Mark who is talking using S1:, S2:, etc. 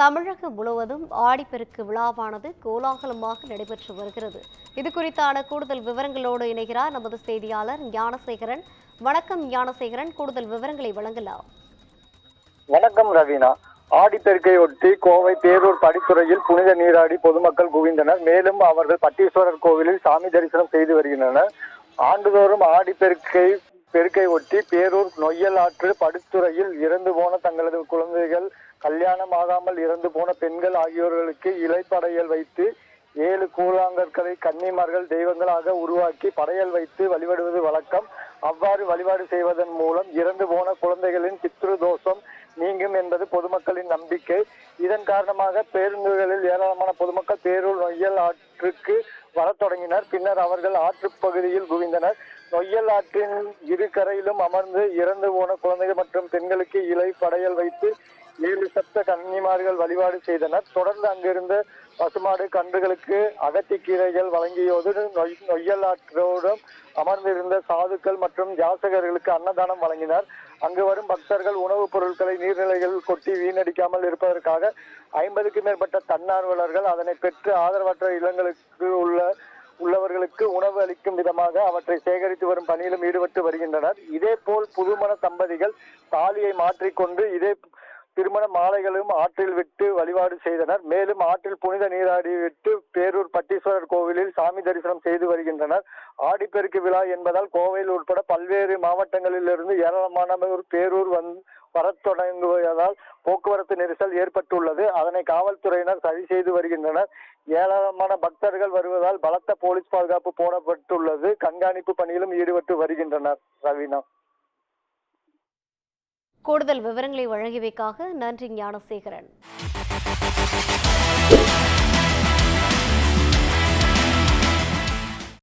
S1: தமிழகம் முழுவதும் ஆடிப்பெருக்கு விழாவானது கோலாகலமாக நடைபெற்று வருகிறது. இது குறித்தான கூடுதல் விவரங்களோடு இணைகிறார் நமது செய்தியாளர் ஞானசேகரன். வணக்கம் ஞானசேகரன், கூடுதல் விவரங்களை வழங்கலாம்.
S2: வணக்கம் ரவீனா. ஆடிப்பெருக்கையொட்டி கோவை தேரூர் படித்துறையில் புனித நீராடி பொதுமக்கள் குவிந்தனர். மேலும் அவர்கள் பட்டீஸ்வரர் கோவிலில் சாமி தரிசனம் செய்து வருகின்றனர். ஆண்டுதோறும் பெருக்கை ஒட்டி பேரூர் நொய்யல் ஆற்று படித்துறையில் இறந்து போன தங்களது குழந்தைகள், கல்யாணமாகாமல் இறந்து போன பெண்கள் ஆகியோர்களுக்கு இலைப்படையல் வைத்து 7 கூழாங்கற்களை கன்னிமார்கள் தெய்வங்களாக உருவாக்கி படையல் வைத்து வழிபடுவது வழக்கம். அவ்வாறு வழிபாடு செய்வதன் மூலம் இறந்து போன குழந்தைகளின் பித்ரு தோஷம் நீங்கும் என்பது பொதுமக்களின் நம்பிக்கை. இதன் காரணமாக பேருந்துகளில் ஏராளமான பொதுமக்கள் பேரூர் நொய்யல் ஆற்றுக்கு வரத் தொடங்கினர். பின்னர் அவர்கள் ஆற்று பகுதியில் குவிந்தனர். நொய்யல் ஆற்றின் இரு கரையிலும் அமர்ந்து இறந்து போன குழந்தைகள் மற்றும் பெண்களுக்கு இலை படையல் வைத்து 7 சப்த கன்னிமார்கள் வழிபாடு செய்தனர். தொடர்ந்து அங்கிருந்த பசுமாடு கன்றுகளுக்கு அகத்திக்கீரைகள் வழங்கியோடு நொய்யல் ஆற்றோடும் அமர்ந்திருந்த சாதுக்கள் மற்றும் யாசகர்களுக்கு அன்னதானம் வழங்கினார். அங்கு வரும் பக்தர்கள் உணவுப் பொருட்களை நீர்நிலைகள் கொட்டி வீணடிக்காமல் இருப்பதற்காக 50க்கும் மேற்பட்ட தன்னார்வலர்கள் அதனை பெற்று ஆதரவற்ற இல்லங்களுக்கு உள்ளவர்களுக்கு உணவு அளிக்கும் விதமாக அவற்றை சேகரித்து வரும் பணியிலும் ஈடுபட்டு வருகின்றனர். இதே போல் புதுமண தம்பதிகள் தாலியை மாற்றிக்கொண்டு திருமண மாலைகளும் ஆற்றில் விட்டு வழிபாடு செய்தனர். மேலும் ஆற்றில் புனித நீராடி விட்டு பேரூர் பட்டீஸ்வரர் கோவிலில் சாமி தரிசனம் செய்து வருகின்றனர். ஆடிப்பெருக்கு விழா என்பதால் கோவையில் உட்பட பல்வேறு மாவட்டங்களிலிருந்து ஏராளமானோர் பேரூர் வரத் தொடங்குவதால் போக்குவரத்து நெரிசல் ஏற்பட்டுள்ளது. அதனை காவல்துறையினர் சரி செய்து வருகின்றனர். ஏராளமான பக்தர்கள் வருவதால் பலத்த போலீஸ் பாதுகாப்பு போடப்பட்டுள்ளது. கண்காணிப்பு பணியிலும் ஈடுபட்டு வருகின்றனர். ரவீனா,
S1: கூடுதல் விவரங்களை வழங்கியமைக்காக நன்றி ஞானசேகரன்.